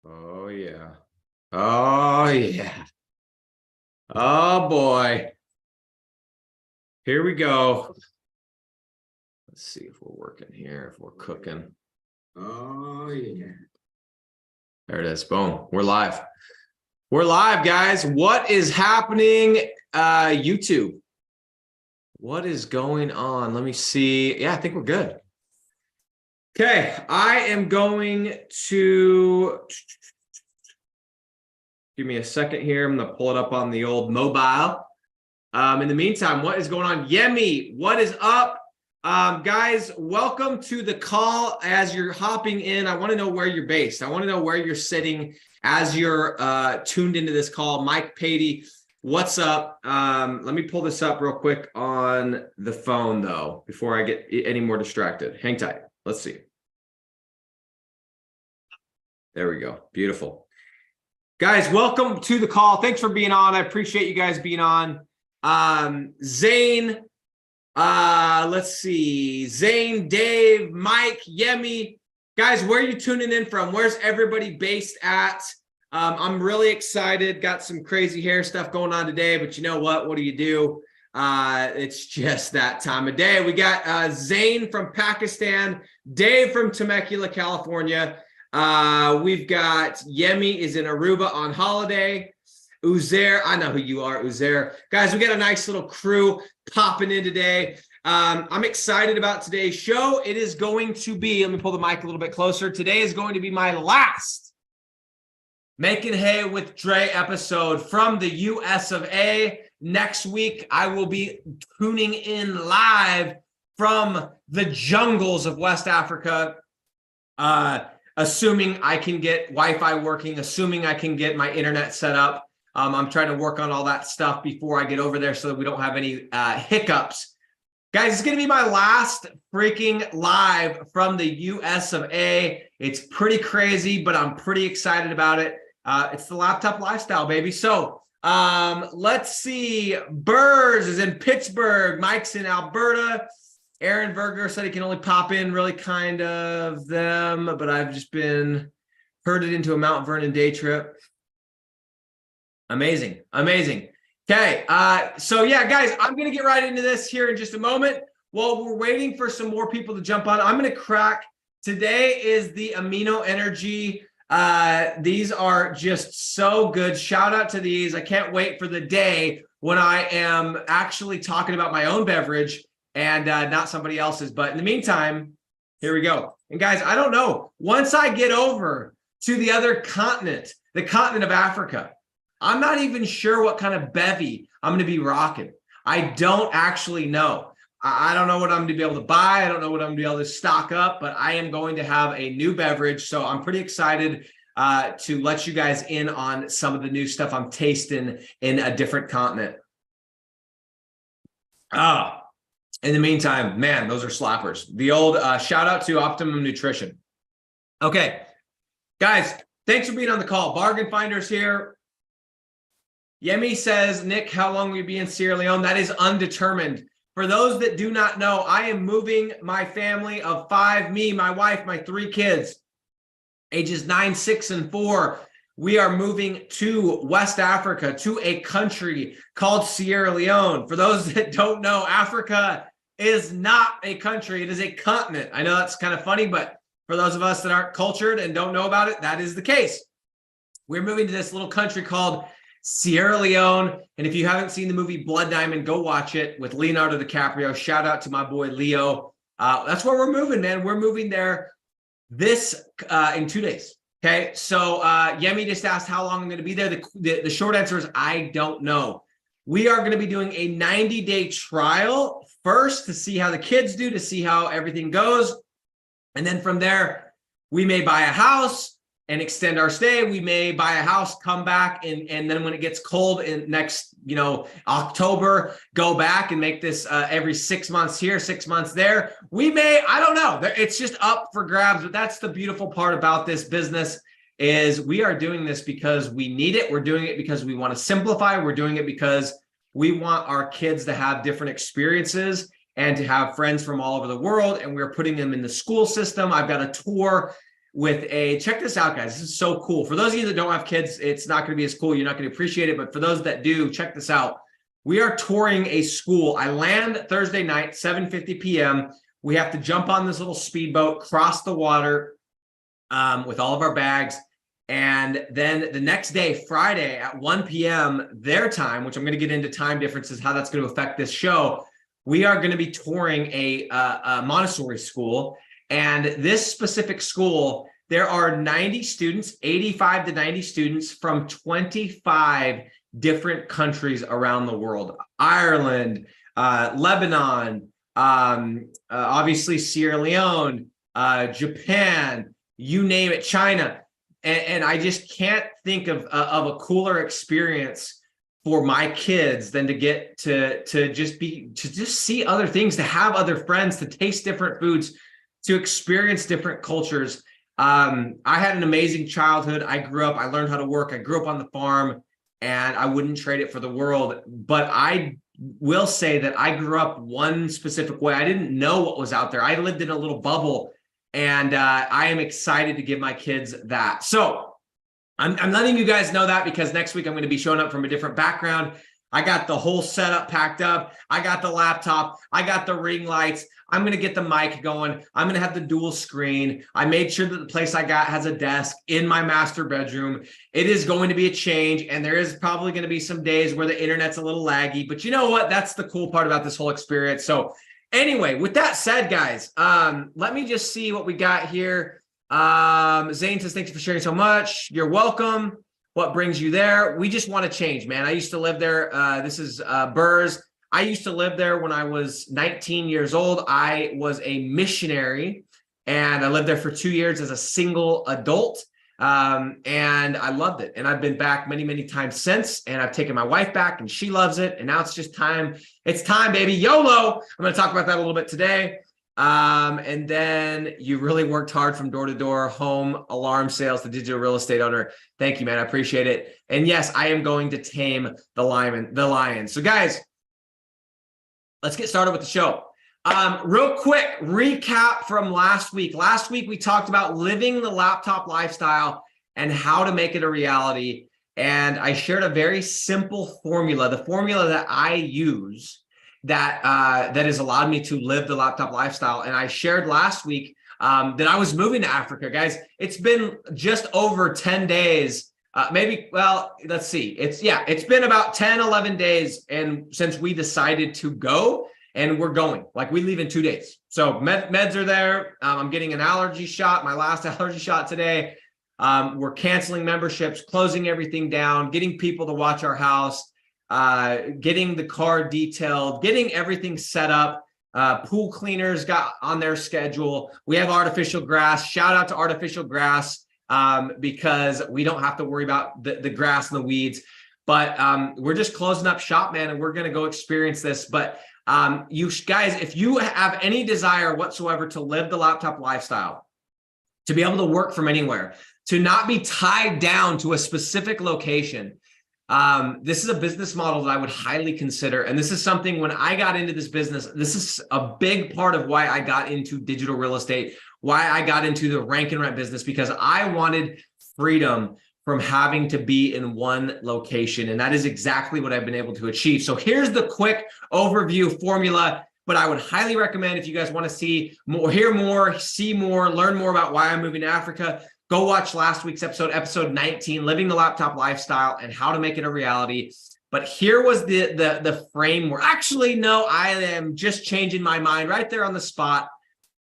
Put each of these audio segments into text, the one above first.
Oh, yeah. Oh, yeah. Oh, boy. Here we go. Let's see if we're working here, if we're cooking. Oh, yeah. There it is. Boom. We're live. We're live, guys. What is happening, YouTube? What is going on? Let me see. Yeah, I think we're good. Okay, I am going to give me a second here. I'm going to pull it up on the old mobile. In the meantime, what is going on? Yemi, what is up? Guys, welcome to the call. As you're hopping in, I want to know where you're based. I want to know where you're sitting as you're tuned into this call. Mike Patey, what's up? Let me pull this up real quick on the phone, though, before I get any more distracted. Hang tight. Let's see. There we go. Beautiful. Guys, welcome to the call. Thanks for being on. I appreciate you guys being on. Zane, let's see. Zane, Dave, Mike, Yemi. Guys, where are you tuning in from? Where's everybody based at? I'm really excited. Got some crazy hair stuff going on today, but you know what? What do you do? It's just that time of day. We got Zane from Pakistan, Dave from Temecula, California. We've got Yemi is in Aruba on holiday. Uzair, I know who you are, Uzair. Guys, we got a nice little crew popping in today. I'm excited about today's show. It is going to be, let me pull the mic a little bit closer. Today is going to be my last Makin Hay with Dre episode from the US of A. Next week, I will be tuning in live from the jungles of West Africa. Assuming I can get Wi-Fi working, assuming I can get my internet set up. I'm trying to work on all that stuff before I get over there so that we don't have any hiccups. Guys, it's going to be my last freaking live from the US of A. It's pretty crazy, but I'm pretty excited about it. It's the laptop lifestyle, baby. So let's see. Burrs is in Pittsburgh. Mike's in Alberta. Aaron Berger said he can only pop in really kind of them, but I've just been herded into a Mount Vernon day trip. Amazing. Amazing. Okay. So yeah, guys, I'm going to get right into this here in just a moment. While we're waiting for some more people to jump on, I'm going to crack. Today is the Amino Energy. These are just so good. Shout out to these. I can't wait for the day when I am actually talking about my own beverage and not somebody else's. But in the meantime, here we go. And guys, I don't know. Once I get over to the other continent, the continent of Africa, I'm not even sure what kind of bevy I'm going to be rocking. I don't actually know. I don't know what I'm going to be able to buy. I don't know what I'm going to be able to stock up, but I am going to have a new beverage. So I'm pretty excited to let you guys in on some of the new stuff I'm tasting in a different continent. In the meantime, man, those are slappers. The old shout out to Optimum Nutrition. Okay, guys, thanks for being on the call. Bargain Finders here. Yemi says, Nick, how long will you be in Sierra Leone? That is undetermined. For those that do not know, I am moving my family of 5, me, my wife, my 3 kids, ages 9, 6, and 4. We are moving to West Africa, to a country called Sierra Leone. For those that don't know, Africa is not a country. It is a continent. I know that's kind of funny, but for those of us that aren't cultured and don't know about it, that is the case. We're moving to this little country called Sierra Leone. And if you haven't seen the movie Blood Diamond, go watch it with Leonardo DiCaprio. Shout out to my boy, Leo. That's where we're moving, man. We're moving there in 2 days. Okay. So Yemi just asked how long I'm going to be there. The short answer is I don't know. We are going to be doing a 90-day trial first to see how the kids do, to see how everything goes. And then from there, we may buy a house and extend our stay. We may buy a house, come back, and then when it gets cold in next, October, go back and make this every 6 months here, 6 months there. We may, I don't know. It's just up for grabs, but that's the beautiful part about this business is we are doing this because we need it. We're doing it because we want to simplify. We're doing it because we want our kids to have different experiences and to have friends from all over the world. And we're putting them in the school system. I've got a tour check this out, guys. This is so cool. For those of you that don't have kids, it's not going to be as cool. You're not going to appreciate it. But for those that do, check this out. We are touring a school. I land Thursday night, 7:50 p.m. We have to jump on this little speedboat, cross the water with all of our bags. And then the next day, Friday at 1 p.m. their time, which I'm going to get into time differences, how that's going to affect this show. We are going to be touring a Montessori school. And this specific school, there are 90 students, 85 to 90 students from 25 different countries around the world. Ireland, Lebanon, obviously Sierra Leone, Japan, you name it, China. And I just can't think of a cooler experience for my kids than to get to just see other things, to have other friends, to taste different foods, to experience different cultures. I had an amazing childhood. I learned how to work. I grew up on the farm, and I wouldn't trade it for the world. But I will say that I grew up one specific way. I didn't know what was out there. I lived in a little bubble, and I am excited to give my kids that. So I'm letting you guys know that because next week I'm going to be showing up from a different background. I got the whole setup packed up. I got the laptop. I got the ring lights. I'm going to get the mic going. I'm going to have the dual screen. I made sure that the place I got has a desk in my master bedroom. It is going to be a change, and there is probably going to be some days where the internet's a little laggy, but you know what? That's the cool part about this whole experience. So anyway, with that said, guys, let me just see what we got here. Zane says, thanks for sharing so much. You're welcome. What brings you there? We just want to change, man. I used to live there. This is Burrs. I used to live there when I was 19 years old. I was a missionary, and I lived there for 2 years as a single adult. And I loved it. And I've been back many, many times since, and I've taken my wife back, and she loves it. And now it's just time. It's time, baby. YOLO. I'm going to talk about that a little bit today. And then you really worked hard from door to door, home alarm sales to digital real estate owner. Thank you, man. I appreciate it. And yes, I am going to tame the lion. So guys, let's get started with the show. Real quick recap from last week. Last week, we talked about living the laptop lifestyle and how to make it a reality. And I shared a very simple formula, the formula that I use that has allowed me to live the laptop lifestyle. And I shared last week that I was moving to Africa, guys. It's been just over 10 days, let's see. It's been about 10, 11 days and since we decided to go, and we're going. Like, we leave in 2 days. So meds are there. I'm getting an allergy shot, my last allergy shot today. We're canceling memberships, closing everything down, getting people to watch our house, getting the car detailed, getting everything set up. Pool cleaners got on their schedule. We have artificial grass. Shout out to artificial grass because we don't have to worry about the grass and the weeds. But we're just closing up shop, man, and we're going to go experience this. But you guys, if you have any desire whatsoever to live the laptop lifestyle, to be able to work from anywhere, to not be tied down to a specific location, this is a business model that I would highly consider. And this is something, when I got into this business, this is a big part of why I got into digital real estate, why I got into the rank and rent business, because I wanted freedom from having to be in one location. And that is exactly what I've been able to achieve. So here's the quick overview formula, but I would highly recommend, if you guys want to see more, hear more, see more, learn more about why I'm moving to Africa, go watch last week's episode 19, Living the Laptop Lifestyle and How to Make It a Reality. But here was the framework. Actually, no, I am just changing my mind right there on the spot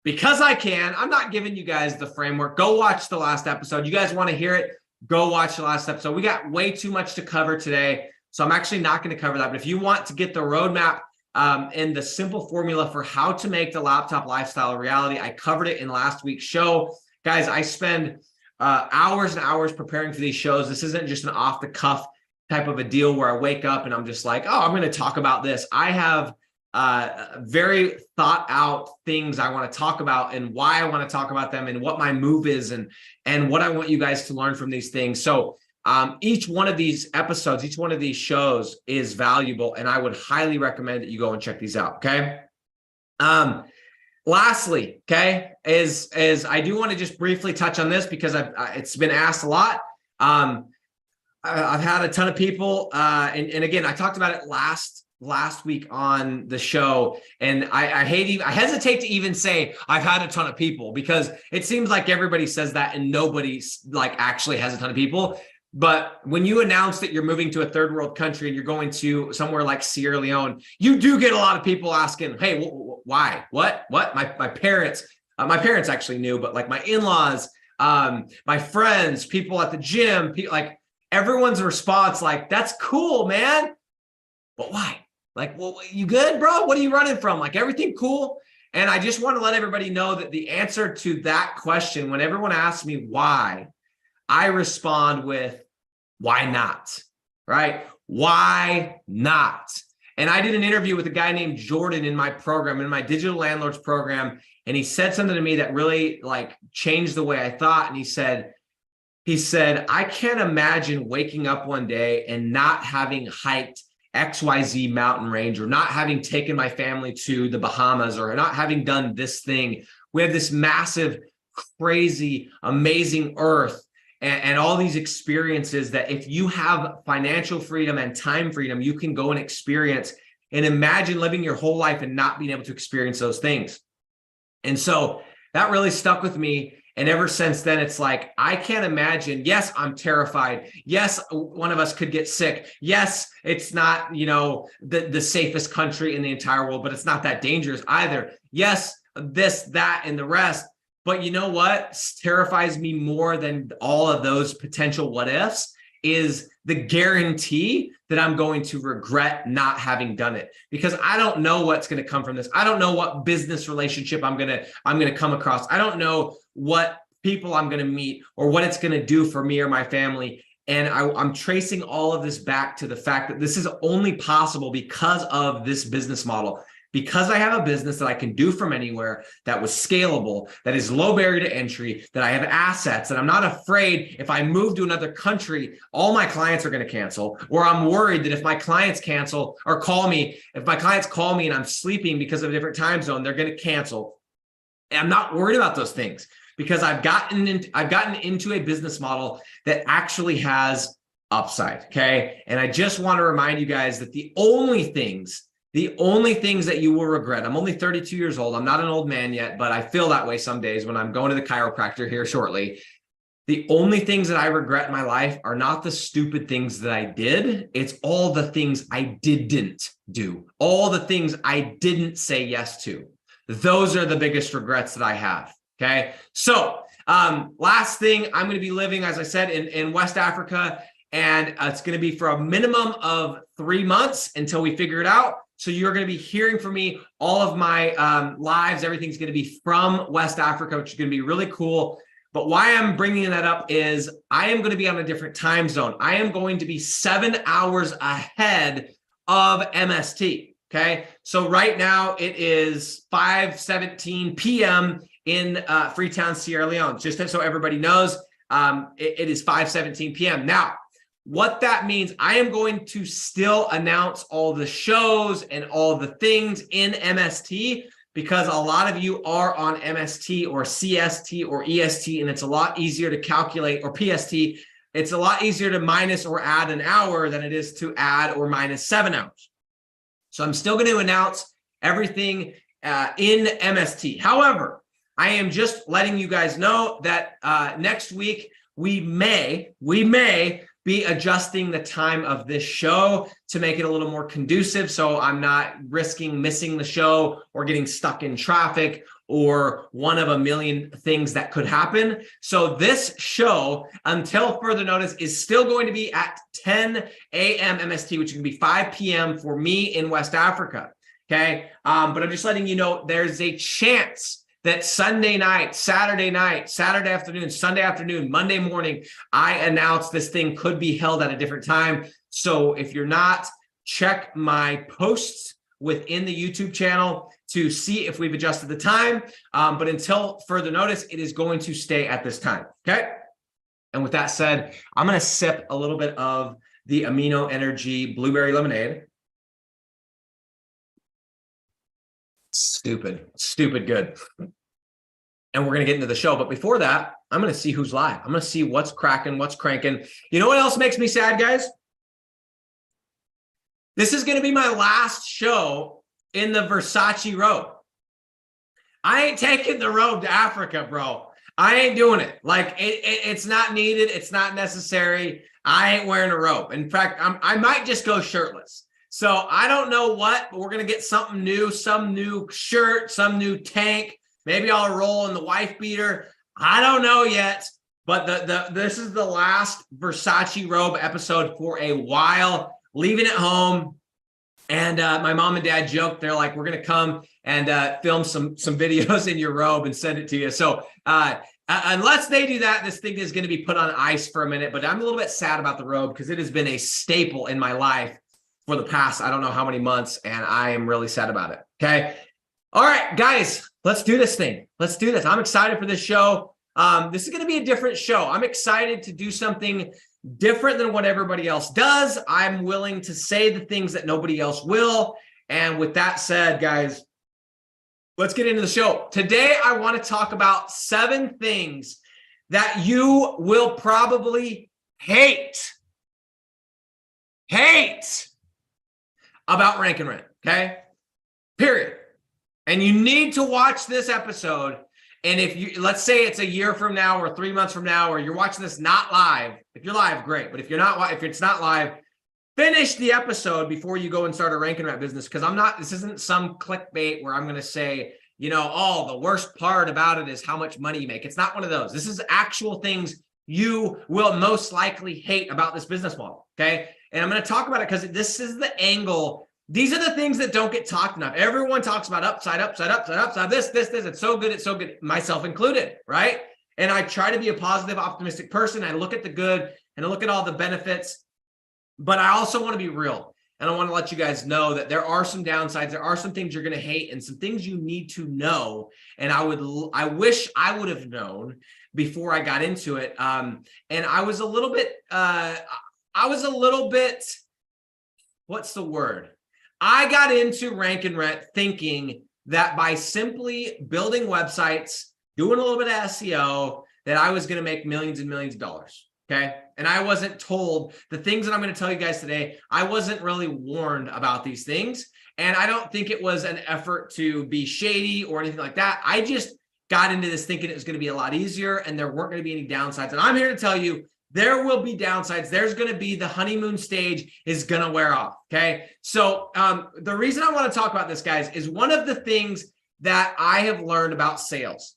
because I can. I'm not giving you guys the framework. Go watch the last episode. You guys want to hear it? Go watch the last episode. We got way too much to cover today, so I'm actually not going to cover that. But if you want to get the roadmap and the simple formula for how to make the laptop lifestyle a reality, I covered it in last week's show. Guys, I spend hours and hours preparing for these shows. This isn't just an off-the-cuff type of a deal where I wake up and I'm just like, oh, I'm going to talk about this. I have very thought out things I want to talk about and why I want to talk about them and what my move is and what I want you guys to learn from these things. So each one of these episodes, each one of these shows is valuable, and I would highly recommend that you go and check these out. Okay. Lastly, okay, is I do want to just briefly touch on this because it's been asked a lot. I've had a ton of people, and again, I talked about it last week on the show, and I hesitate to even say I've had a ton of people, because it seems like everybody says that and nobody like actually has a ton of people. But when you announce that you're moving to a third world country and you're going to somewhere like Sierra Leone, you do get a lot of people asking, hey, why? What? My parents actually knew, but like my in-laws, my friends, people at the gym, like everyone's response, like, that's cool, man. But why? Like, well, you good, bro? What are you running from? Like, everything cool? And I just want to let everybody know that the answer to that question, when everyone asks me why, I respond with, why not? Right? Why not? And I did an interview with a guy named Jordan in my program, in my Digital Landlords program, and he said something to me that really like changed the way I thought. And he said, I can't imagine waking up one day and not having hiked XYZ mountain range, or not having taken my family to the Bahamas, or not having done this thing. We have this massive, crazy, amazing earth and all these experiences that if you have financial freedom and time freedom, you can go and experience. And imagine living your whole life and not being able to experience those things. And so that really stuck with me. And ever since then, it's like, I can't imagine. Yes, I'm terrified. Yes, one of us could get sick. Yes, it's not, the safest country in the entire world, but it's not that dangerous either. Yes, this, that, and the rest. But you know what terrifies me more than all of those potential what ifs is the guarantee that I'm going to regret not having done it, because I don't know what's going to come from this. I don't know what business relationship I'm going to come across. I don't know what people I'm going to meet or what it's going to do for me or my family. And I'm tracing all of this back to the fact that this is only possible because of this business model. Because I have a business that I can do from anywhere, that was scalable, that is low barrier to entry, that I have assets, that I'm not afraid if I move to another country, all my clients are going to cancel, or I'm worried that if my clients cancel or call me, if my clients call me and I'm sleeping because of a different time zone, they're going to cancel. And I'm not worried about those things because I've gotten into a business model that actually has upside. Okay. And I just want to remind you guys that the only things that you will regret, I'm only 32 years old. I'm not an old man yet, but I feel that way some days when I'm going to the chiropractor here shortly. The only things that I regret in my life are not the stupid things that I did. It's all the things I didn't do, all the things I didn't say yes to. Those are the biggest regrets that I have. Okay. So last thing, I'm going to be living, as I said, in West Africa, and it's going to be for a minimum of 3 months until we figure it out. So you're going to be hearing from me. All of my lives, everything's going to be from West Africa, which is going to be really cool. But why I'm bringing that up is I am going to be on a different time zone. I am going to be 7 hours ahead of MST. Okay. So right now it is 5:17 p.m. in Freetown, Sierra Leone. Just so everybody knows, it is 5:17 p.m. Now, what that means, I am going to still announce all the shows and all the things in MST, because a lot of you are on MST or CST or EST, and it's a lot easier to calculate, or PST. It's a lot easier to minus or add an hour than it is to add or minus 7 hours. So I'm still going to announce everything in MST. However, I am just letting you guys know that next week we may be adjusting the time of this show to make it a little more conducive, so I'm not risking missing the show or getting stuck in traffic or one of a million things that could happen. So this show, until further notice, is still going to be at 10 a.m. MST, which is going to be 5 p.m. for me in West Africa. Okay, but I'm just letting you know there's a chance that Sunday night, Saturday afternoon, Sunday afternoon, Monday morning, I announced this thing could be held at a different time. So if you're not, check my posts within the YouTube channel to see if we've adjusted the time. But until further notice, it is going to stay at this time. Okay. And with that said, I'm going to sip a little bit of the Amino Energy Blueberry Lemonade. Stupid good. And we're going to get into the show. But before that, I'm going to see who's live. I'm going to see what's cracking, what's cranking. You know what else makes me sad, guys? This is going to be my last show in the Versace robe. I ain't taking the robe to Africa, bro. I ain't doing it. Like, it's not needed. It's not necessary. I ain't wearing a robe. In fact, I might just go shirtless. So I don't know what, but we're going to get something new, some new shirt, some new tank. Maybe I'll roll in the wife beater. I don't know yet, but this is the last Versace robe episode for a while. Leaving it home. And my mom and dad joked, they're like, we're going to come and film some videos in your robe and send it to you. So unless they do that, this thing is going to be put on ice for a minute. But I'm a little bit sad about the robe because it has been a staple in my life for the past, I don't know how many months. And I am really sad about it. Okay. All right, guys, let's do this thing. Let's do this. I'm excited for this show. This is going to be a different show. I'm excited to do something different than what everybody else does. I'm willing to say the things that nobody else will. And with that said, guys, let's get into the show. Today, I want to talk about 7 things that you will probably hate about Rank and Rent, okay? Period. And you need to watch this episode. And if you, let's say it's a year from now or 3 months from now, or you're watching this not live, if you're live, great. But if you're not, if it's not live, finish the episode before you go and start a Rank and Rent business. Because this isn't some clickbait where I'm going to say, you know, oh, the worst part about it is how much money you make. It's not one of those. This is actual things you will most likely hate about this business model. Okay. And I'm going to talk about it because this is the angle. These are the things that don't get talked enough. Everyone talks about upside, this. It's so good, myself included, right? And I try to be a positive, optimistic person. I look at the good and I look at all the benefits, but I also want to be real. And I want to let you guys know that there are some downsides. There are some things you're going to hate and some things you need to know. And I wish I would have known before I got into it. And I was a little bit, what's the word? I got into Rank and Rent thinking that by simply building websites, doing a little bit of SEO, that I was going to make millions and millions of dollars. Okay. And I wasn't told the things that I'm going to tell you guys today. I wasn't really warned about these things. And I don't think it was an effort to be shady or anything like that. I just got into this thinking it was going to be a lot easier and there weren't going to be any downsides. And I'm here to tell you, there will be downsides. There's going to be the honeymoon stage is going to wear off. Okay. So the reason I want to talk about this, guys, is one of the things that I have learned about sales.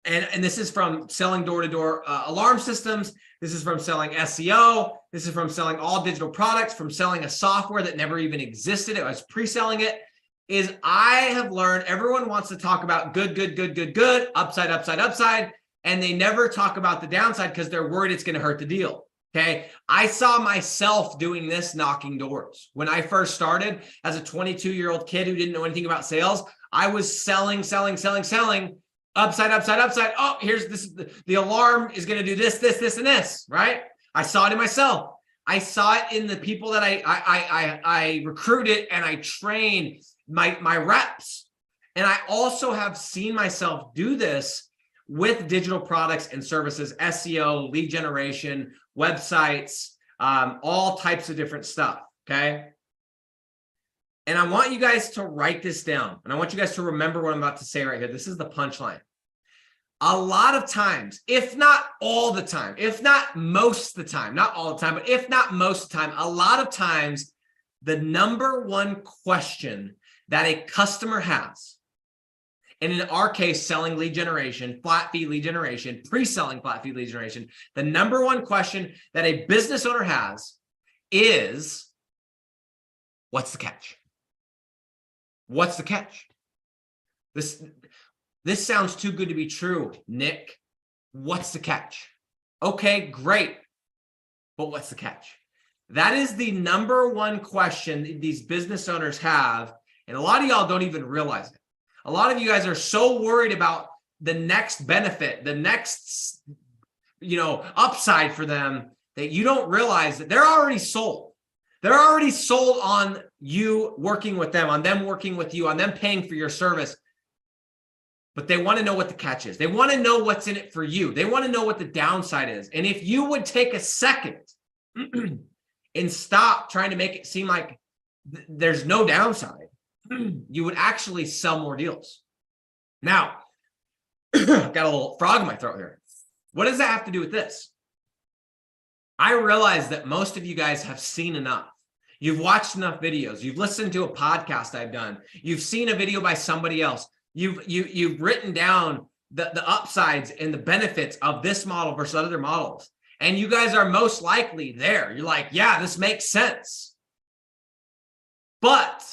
And this is from selling door-to-door alarm systems. This is from selling SEO. This is from selling all digital products, from selling a software that never even existed. I was pre-selling it. Is I have learned everyone wants to talk about good, upside. And they never talk about the downside because they're worried it's going to hurt the deal. Okay. I saw myself doing this, knocking doors. When I first started as a 22-year-old kid who didn't know anything about sales, I was selling, upside. Oh, here's this. The alarm is going to do this, and this, right? I saw it in myself. I saw it in the people that I recruited and I trained my reps. And I also have seen myself do this with digital products and services, SEO, lead generation, websites, all types of different stuff, okay? And I want you guys to write this down. And I want you guys to remember what I'm about to say right here. This is the punchline. A lot of times, if not all the time, if not most of the time, not all the time, but if not most of the time, a lot of times, the number one question that a customer has, and in our case, selling lead generation, flat fee lead generation, pre-selling flat fee lead generation, the number one question that a business owner has is, what's the catch? What's the catch? This sounds too good to be true, Nick. What's the catch? Okay, great. But what's the catch? That is the number one question these business owners have. And a lot of y'all don't even realize it. A lot of you guys are so worried about the next benefit, the next, upside for them that you don't realize that they're already sold. They're already sold on you working with them, on them working with you, on them paying for your service. But they want to know what the catch is. They want to know what's in it for you. They want to know what the downside is. And if you would take a second and stop trying to make it seem like there's no downside, you would actually sell more deals. Now, got a little frog in my throat here. What does that have to do with this? I realize that most of you guys have seen enough. You've watched enough videos. You've listened to a podcast I've done. You've seen a video by somebody else. You've written down the upsides and the benefits of this model versus other models. And you guys are most likely there. You're like, yeah, this makes sense. But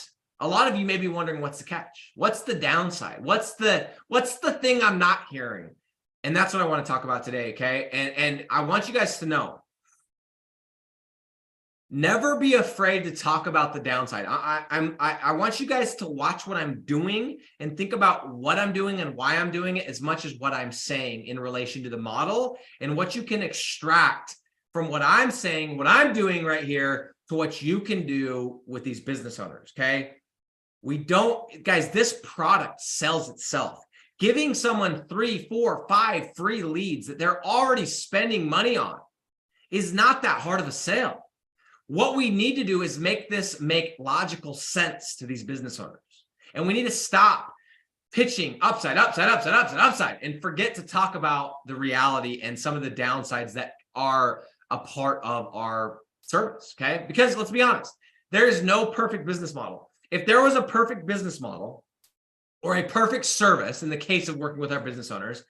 a lot of you may be wondering, what's the catch? What's the downside? What's the thing I'm not hearing? And that's what I want to talk about today, okay? And I want you guys to know, never be afraid to talk about the downside. I want you guys to watch what I'm doing and think about what I'm doing and why I'm doing it as much as what I'm saying in relation to the model and what you can extract from what I'm saying, what I'm doing right here to what you can do with these business owners, okay? Guys, this product sells itself. Giving someone 3, 4, 5 free leads that they're already spending money on is not that hard of a sale. What we need to do is make this make logical sense to these business owners. And we need to stop pitching upside, and forget to talk about the reality and some of the downsides that are a part of our service, okay? Because let's be honest, there is no perfect business model. If there was a perfect business model or a perfect service in the case of working with our business owners,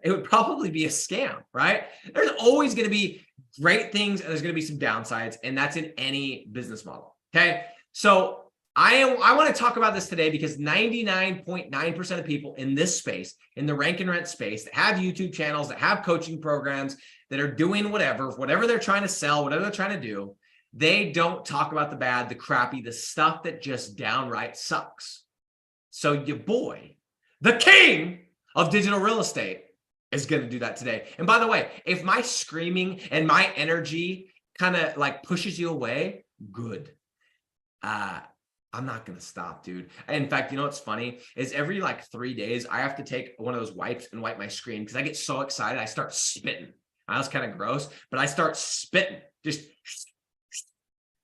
it would probably be a scam, right? There's always going to be great things and there's going to be some downsides, and that's in any business model, okay? So I want to talk about this today because 99.9% of people in this space, in the rank and rent space, that have YouTube channels, that have coaching programs, that are doing whatever they're trying to sell, whatever they're trying to do, they don't talk about the bad, the crappy, the stuff that just downright sucks. So your boy, the king of digital real estate, is going to do that today. And by the way, if my screaming and my energy kind of like pushes you away, good. I'm not going to stop, dude. In fact, you know what's funny is every like 3 days, I have to take one of those wipes and wipe my screen because I get so excited. I start spitting. I know it's kind of gross, but I start spitting, just,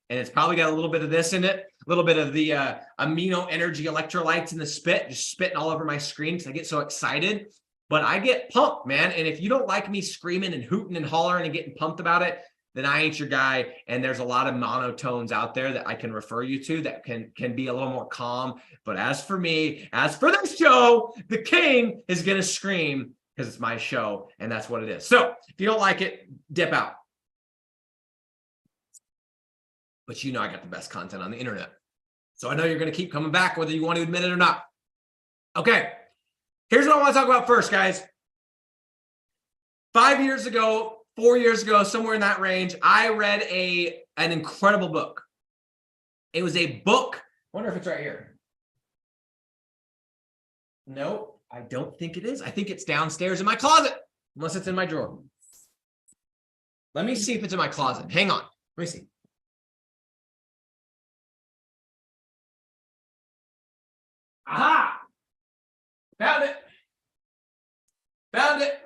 and it's probably got a little bit of this in it, a little bit of the amino energy electrolytes in the spit, just spitting all over my screen because I get so excited. But I get pumped, man. And if you don't like me screaming and hooting and hollering and getting pumped about it, then I ain't your guy. And there's a lot of monotones out there that I can refer you to that can be a little more calm. But as for me, as for this show, the king is going to scream because it's my show. And that's what it is. So if you don't like it, dip out. But you know I got the best content on the internet. So I know you're going to keep coming back whether you want to admit it or not. Okay. Here's what I want to talk about first, guys. 5 years ago, 4 years ago, somewhere in that range, I read an incredible book. It was a book. I wonder if it's right here. No, I don't think it is. I think it's downstairs in my closet, unless it's in my drawer. Let me see if it's in my closet. Hang on. Let me see. Aha! Found it. Found it.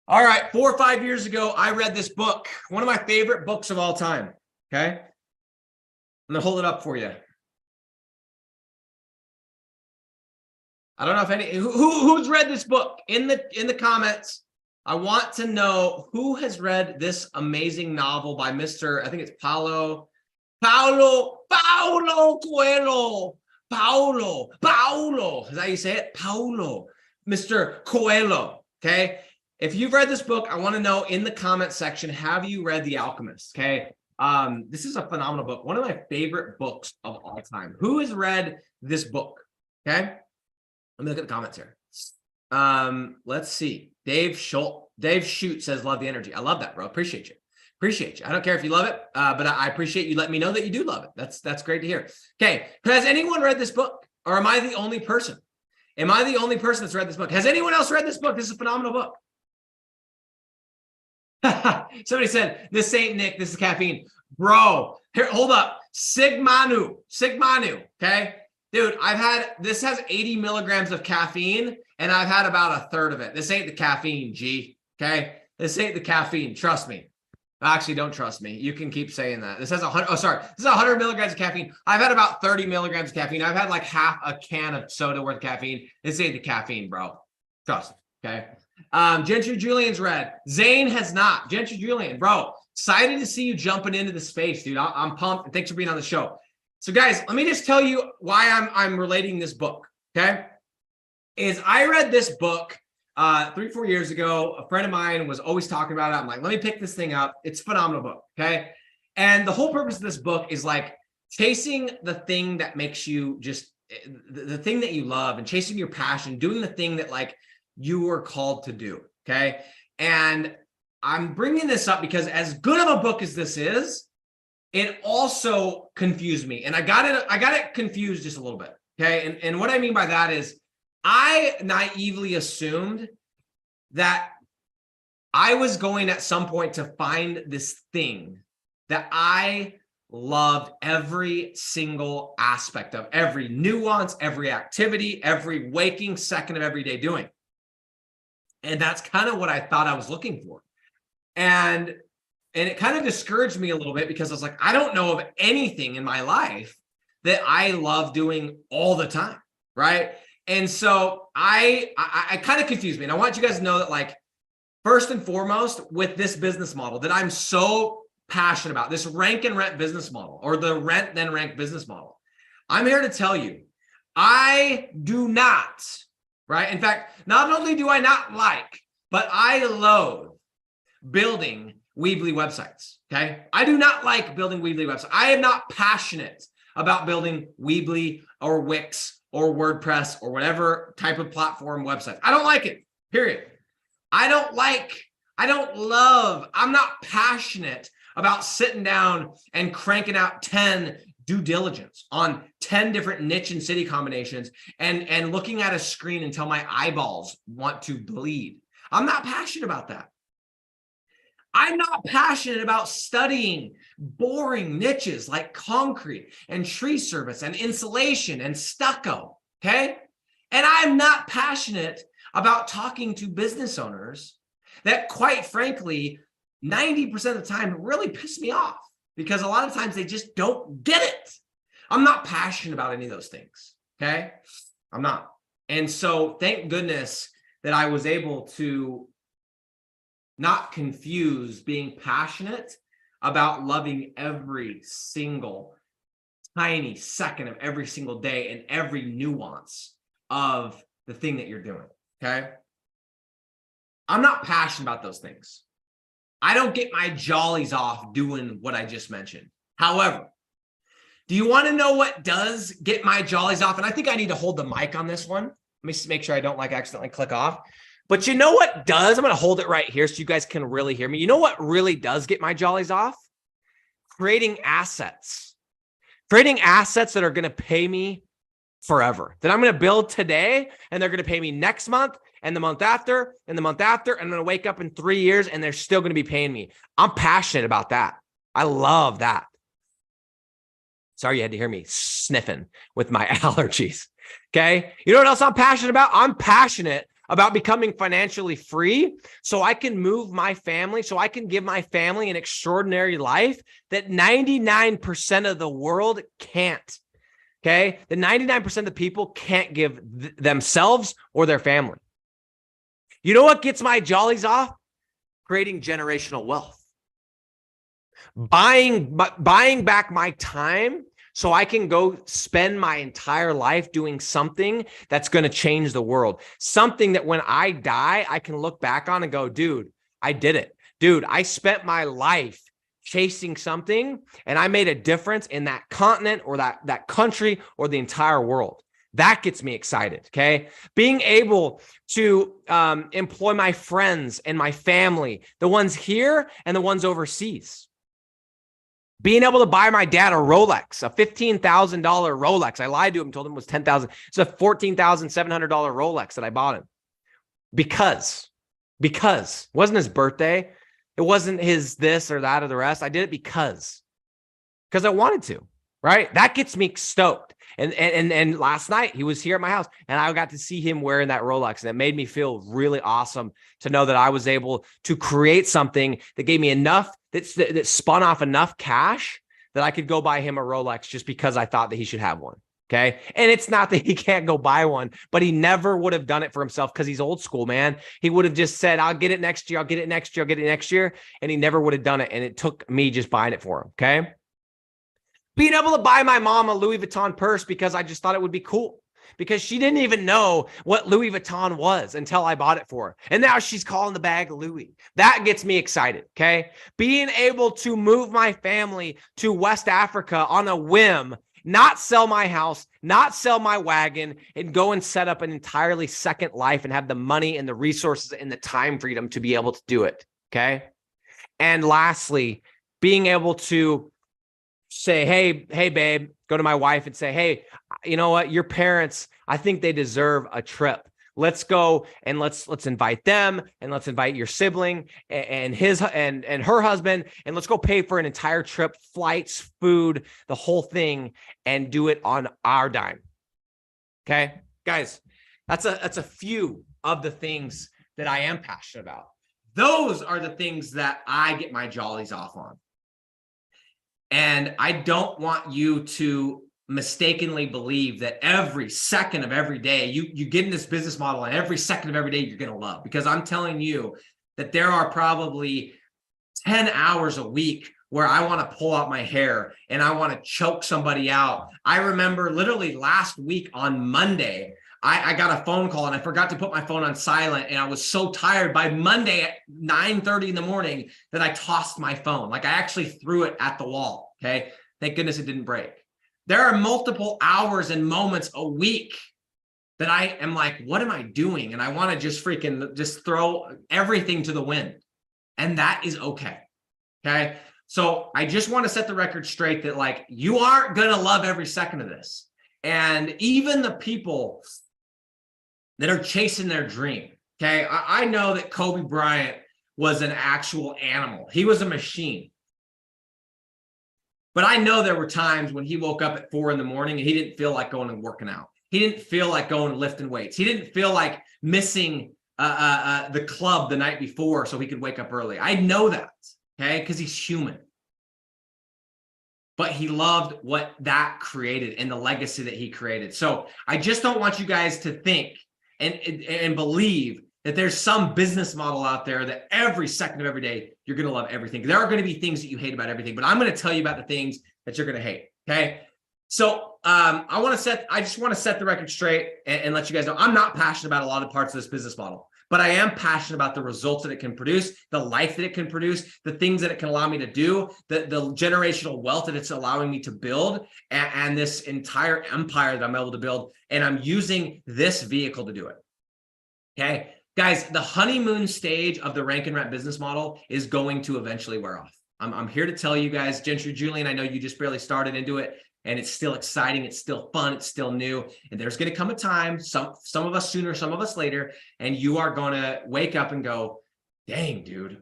All right. 4 or 5 years ago, I read this book, one of my favorite books of all time. Okay. I'm going to hold it up for you. I don't know if who's read this book in the comments. I want to know who has read this amazing novel by Mr. I think it's Paulo Coelho. Paulo, is that how you say it? Paulo, Mr. Coelho, okay? If you've read this book, I want to know in the comment section, have you read The Alchemist, okay? This is a phenomenal book, one of my favorite books of all time. Who has read this book, okay? Let me look at the comments here. Let's see. Dave Shute says, love the energy. I love that, bro. Appreciate you. Appreciate you. I don't care if you love it, but I appreciate you letting me know that you do love it. That's great to hear. Okay. Has anyone read this book? Or am I the only person? Am I the only person that's read this book? Has anyone else read this book? This is a phenomenal book. Somebody said, this ain't Nick, this is caffeine. Bro, here, hold up. Sigmanu, okay? Dude, this has 80 milligrams of caffeine, and I've had about a third of it. This ain't the caffeine, G, okay? This ain't the caffeine, trust me. Actually, don't trust me. You can keep saying that. This has 100, this is 100 milligrams of caffeine. I've had about 30 milligrams of caffeine. I've had like half a can of soda worth of caffeine. This ain't the caffeine, bro. Trust me, okay? Gentry Julian's read. Zane has not. Gentry Julian, bro, excited to see you jumping into the space, dude. I'm pumped. And thanks for being on the show. So guys, let me just tell you why I'm relating this book, okay? Is I read this book 3-4 years ago. A friend of mine was always talking about it. I'm like, let me pick this thing up. It's a phenomenal book, okay? And the whole purpose of this book is like chasing the thing that makes you just, the thing that you love, and chasing your passion, doing the thing that like you were called to do, okay? And I'm bringing this up because as good of a book as this is, it also confused me. And I got it confused just a little bit, okay? And what I mean by that is I naively assumed that I was going at some point to find this thing that I loved every single aspect of, every nuance, every activity, every waking second of every day doing. And that's kind of what I thought I was looking for. And it kind of discouraged me a little bit because I was like, I don't know of anything in my life that I love doing all the time, right? And so I kind of confused me. And I want you guys to know that, like, first and foremost, with this business model that I'm so passionate about, this rank and rent business model, or the rent then rank business model, I'm here to tell you, I do not, right? In fact, not only do I not like, but I loathe building Weebly websites, okay? I do not like building Weebly websites. I am not passionate about building Weebly or Wix or WordPress or whatever type of platform websites. I don't like it, period. I'm not passionate about sitting down and cranking out 10 due diligence on 10 different niche and city combinations and looking at a screen until my eyeballs want to bleed. I'm not passionate about that. I'm not passionate about studying boring niches like concrete and tree service and insulation and stucco, okay? And I'm not passionate about talking to business owners that, quite frankly, 90% of the time really piss me off because a lot of times they just don't get it. I'm not passionate about any of those things, okay? I'm not. And so thank goodness that I was able to not confuse being passionate about loving every single tiny second of every single day and every nuance of the thing that you're doing, okay? I'm not passionate about those things. I don't get my jollies off doing what I just mentioned. However, do you want to know what does get my jollies off? And I think I need to hold the mic on this one. Let me just make sure I don't like accidentally click off. But you know what does? I'm going to hold it right here so you guys can really hear me. You know what really does get my jollies off? Creating assets. Creating assets that are going to pay me forever. That I'm going to build today and they're going to pay me next month and the month after and the month after. And I'm going to wake up in 3 years and they're still going to be paying me. I'm passionate about that. I love that. Sorry you had to hear me sniffing with my allergies. Okay. You know what else I'm passionate about? I'm passionate about becoming financially free so I can move my family, so I can give my family an extraordinary life that 99% of the world can't. Okay. The 99% of the people can't give themselves or their family. You know what gets my jollies off? Creating generational wealth. Buying back my time so I can go spend my entire life doing something that's going to change the world. Something that when I die, I can look back on and go, dude, I did it. Dude, I spent my life chasing something and I made a difference in that continent or that country or the entire world. That gets me excited, okay? Being able to employ my friends and my family, the ones here and the ones overseas. Being able to buy my dad a Rolex, a $15,000 Rolex. I lied to him, told him it was $10,000. It's a $14,700 Rolex that I bought him. Because it wasn't his birthday. It wasn't his this or that or the rest. I did it because I wanted to, right? That gets me stoked. And last night he was here at my house and I got to see him wearing that Rolex, and it made me feel really awesome to know that I was able to create something that gave me enough, that spun off enough cash that I could go buy him a Rolex just because I thought that he should have one. Okay. And it's not that he can't go buy one, but he never would have done it for himself because he's old school, man. He would have just said, I'll get it next year. I'll get it next year. I'll get it next year. And he never would have done it. And it took me just buying it for him. Okay. Being able to buy my mom a Louis Vuitton purse because I just thought it would be cool, because she didn't even know what Louis Vuitton was until I bought it for her. And now she's calling the bag Louis. That gets me excited, okay? Being able to move my family to West Africa on a whim, not sell my house, not sell my wagon, and go and set up an entirely second life and have the money and the resources and the time freedom to be able to do it, okay? And lastly, being able to say, hey, babe, go to my wife and say, hey, you know what? Your parents, I think they deserve a trip. Let's go and let's invite them, and let's invite your sibling and his and her husband, and let's go pay for an entire trip, flights, food, the whole thing, and do it on our dime. Okay, guys, that's a few of the things that I am passionate about. Those are the things that I get my jollies off on. And I don't want you to mistakenly believe that every second of every day you get in this business model, and every second of every day you're going to love, because I'm telling you that there are probably 10 hours a week where I want to pull out my hair and I want to choke somebody out. I remember literally last week on Monday, I got a phone call and I forgot to put my phone on silent. And I was so tired by Monday at 9:30 in the morning that I tossed my phone. Like, I actually threw it at the wall. Okay. Thank goodness it didn't break. There are multiple hours and moments a week that I am like, what am I doing? And I want to just throw everything to the wind. And that is okay. Okay. So I just want to set the record straight that, like, you aren't going to love every second of this. And even the people that are chasing their dream. Okay. I know that Kobe Bryant was an actual animal. He was a machine. But I know there were times when he woke up at 4 a.m. and he didn't feel like going and working out. He didn't feel like going and lifting weights. He didn't feel like missing the club the night before so he could wake up early. I know that, okay, because he's human. But he loved what that created and the legacy that he created. So I just don't want you guys to think and believe that there's some business model out there that every second of every day you're going to love everything. There are going to be things that you hate about everything, but I'm going to tell you about the things that you're going to hate. Okay. So I just want to set the record straight and let you guys know I'm not passionate about a lot of parts of this business model, but I am passionate about the results that it can produce, the life that it can produce, the things that it can allow me to do, the generational wealth that it's allowing me to build, and this entire empire that I'm able to build. And I'm using this vehicle to do it. Okay. Guys, the honeymoon stage of the rank and rent business model is going to eventually wear off. I'm here to tell you guys, Gentry Julian, I know you just barely started into it, and it's still exciting. It's still fun. It's still new. And there's going to come a time, some of us sooner, some of us later, and you are going to wake up and go, dang, dude,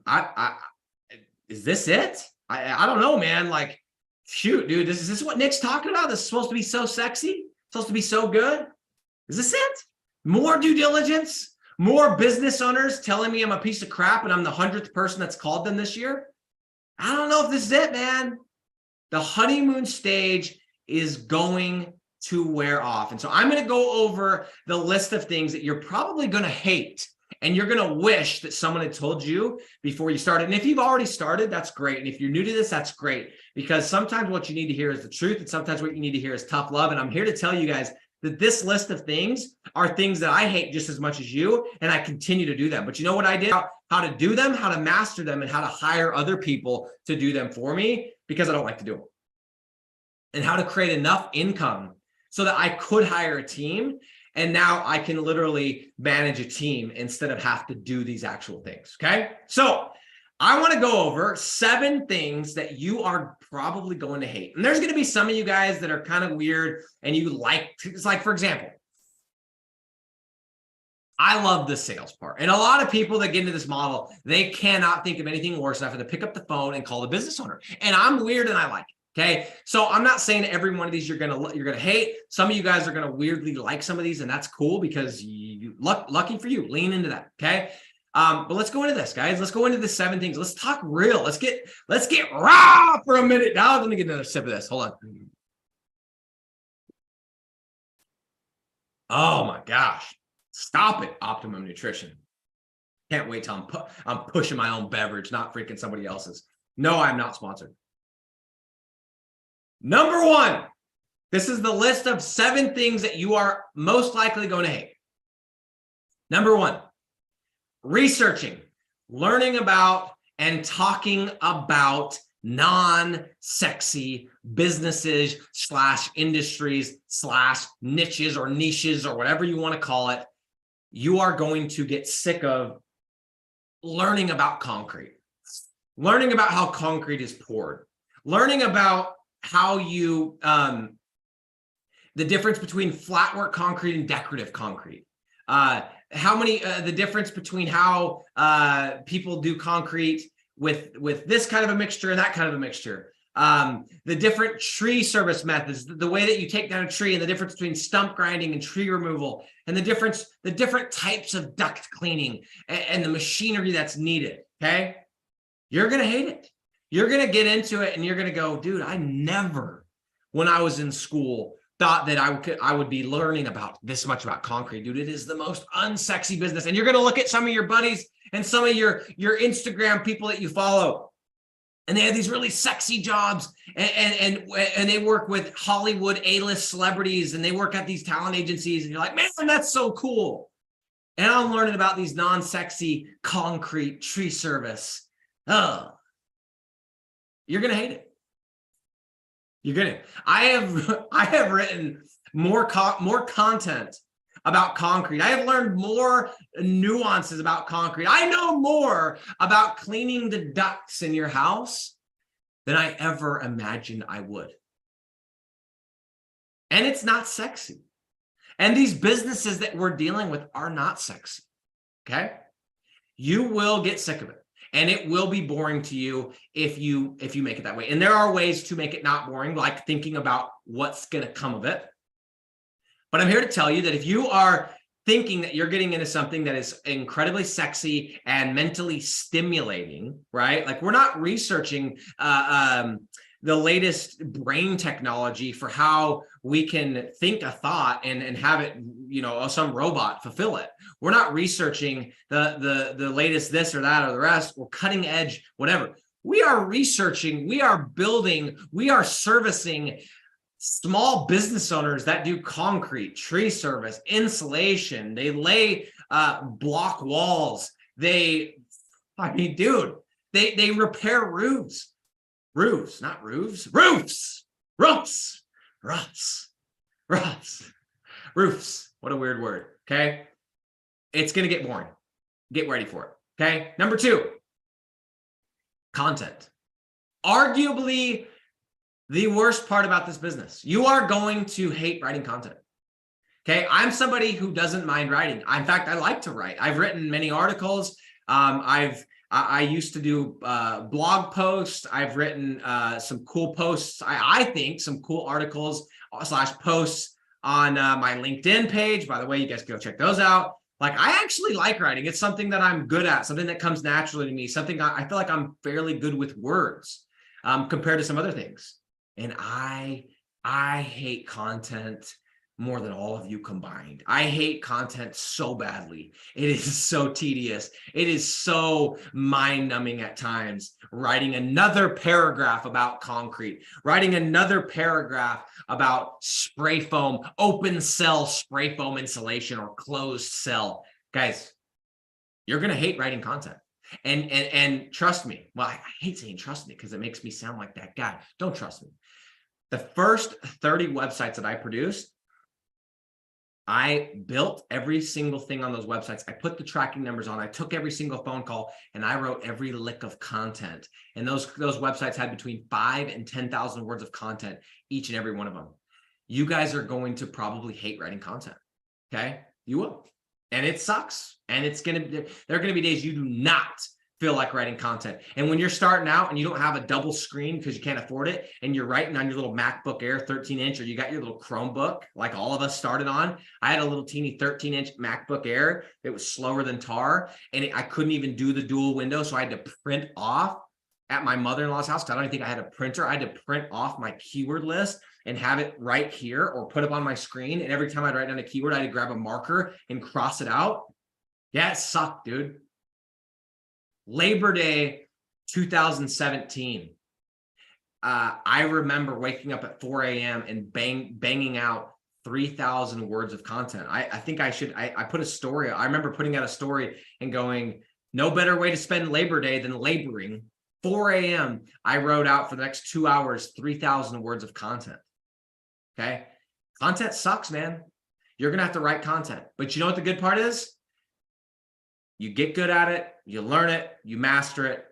is this it? I don't know, man. Like, shoot, dude, is this what Nick's talking about? This is supposed to be so sexy, supposed to be so good. Is this it? More due diligence? More business owners telling me I'm a piece of crap and I'm the 100th person that's called them this year? I don't know if this is it, man. The honeymoon stage is going to wear off. And so I'm going to go over the list of things that you're probably going to hate and you're going to wish that someone had told you before you started. And if you've already started, that's great. And if you're new to this, that's great, because sometimes what you need to hear is the truth, and sometimes what you need to hear is tough love. And I'm here to tell you guys that this list of things are things that I hate just as much as you, and I continue to do them. But you know what I did? How to do them, how to master them, and how to hire other people to do them for me, because I don't like to do them. And how to create enough income so that I could hire a team, and now I can literally manage a team instead of have to do these actual things, okay? So I want to go over 7 things that you are probably going to hate. And there's going to be some of you guys that are kind of weird and you like, it's like, for example, I love the sales part. And a lot of people that get into this model, they cannot think of anything worse than having to pick up the phone and call the business owner. And I'm weird and I like it. Okay. So I'm not saying every one of these you're gonna hate. Some of you guys are gonna weirdly like some of these, and that's cool because lucky for you. Lean into that. Okay. But let's go into this, guys. Let's go into the 7 things. Let's talk real. Let's get raw for a minute. Now let me get another sip of this. Hold on. Oh my gosh. Stop it, Optimum Nutrition. Can't wait till I'm pushing my own beverage, not freaking somebody else's. No, I'm not sponsored. Number 1, this is the list of 7 things that you are most likely going to hate. Number 1, researching, learning about, and talking about non-sexy businesses / industries / niches or niches or whatever you want to call it. You are going to get sick of learning about concrete, learning about how concrete is poured, learning about how you, the difference between flat work concrete and decorative concrete, the difference between how people do concrete with this kind of a mixture and that kind of a mixture. The different tree service methods, the way that you take down a tree, and the difference between stump grinding and tree removal, and the different types of duct cleaning and the machinery that's needed. Okay. You're going to hate it. You're going to get into it and you're going to go, dude, I never, when I was in school, thought that I would be learning about this much about concrete. Dude, it is the most unsexy business. And you're going to look at some of your buddies and some of your Instagram people that you follow, and they have these really sexy jobs, and they work with Hollywood A-list celebrities, and they work at these talent agencies, and you're like, man, that's so cool. And I'm learning about these non-sexy concrete tree service. Oh, you're gonna hate it. You're gonna. I have written more content about concrete. I have learned more nuances about concrete. I know more about cleaning the ducts in your house than I ever imagined I would. And it's not sexy. And these businesses that we're dealing with are not sexy. Okay? You will get sick of it. And it will be boring to you if you make it that way. And there are ways to make it not boring, like thinking about what's going to come of it. But I'm here to tell you that if you are thinking that you're getting into something that is incredibly sexy and mentally stimulating, right? Like, we're not researching the latest brain technology for how we can think a thought and have it, some robot fulfill it. We're not researching the latest this or that or the rest, or cutting edge, whatever. We are researching, we are building, we are servicing small business owners that do concrete, tree service, insulation. They lay block walls. They repair roofs. Roofs, not roofs. Roofs. What a weird word. Okay. It's going to get boring. Get ready for it. Okay. Number 2, content. Arguably the worst part about this business. You are going to hate writing content. Okay. I'm somebody who doesn't mind writing. In fact, I like to write. I've written many articles. I used to do blog posts. I've written some cool posts. I think some cool articles / posts on my LinkedIn page. By the way, you guys can go check those out. Like, I actually like writing. It's something that I'm good at, something that comes naturally to me, something I feel like I'm fairly good with words compared to some other things. And I hate content more than all of you combined. I hate content so badly. It is so tedious. It is so mind-numbing at times. Writing another paragraph about concrete, writing another paragraph about spray foam, open cell spray foam insulation, or closed cell. Guys, you're going to hate writing content. And trust me. Well, I hate saying trust me because it makes me sound like that guy. Don't trust me. The first 30 websites that I produced, I built every single thing on those websites. I put the tracking numbers on. I took every single phone call, and I wrote every lick of content. And those websites had between 5,000 and 10,000 words of content, each and every one of them. You guys are going to probably hate writing content. Okay? You will. And it sucks. And there are going to be days you do not feel like writing content. And when you're starting out and you don't have a double screen because you can't afford it, and you're writing on your little MacBook Air 13-inch, or you got your little Chromebook, like all of us started on. I had a little teeny 13-inch MacBook Air. It was slower than tar, and I couldn't even do the dual window. So I had to print off at my mother-in-law's house, because I don't even think I had a printer. I had to print off my keyword list and have it right here or put up on my screen. And every time I'd write down a keyword, I had to grab a marker and cross it out. Yeah, it sucked, dude. Labor Day 2017. I remember waking up at 4 a.m. and banging out 3,000 words of content. I think I put a story. I remember putting out a story and going, no better way to spend Labor Day than laboring. 4 a.m. I wrote out for the next 2 hours, 3,000 words of content. Okay. Content sucks, man. You're going to have to write content, but you know what the good part is? You get good at it, you learn it, you master it,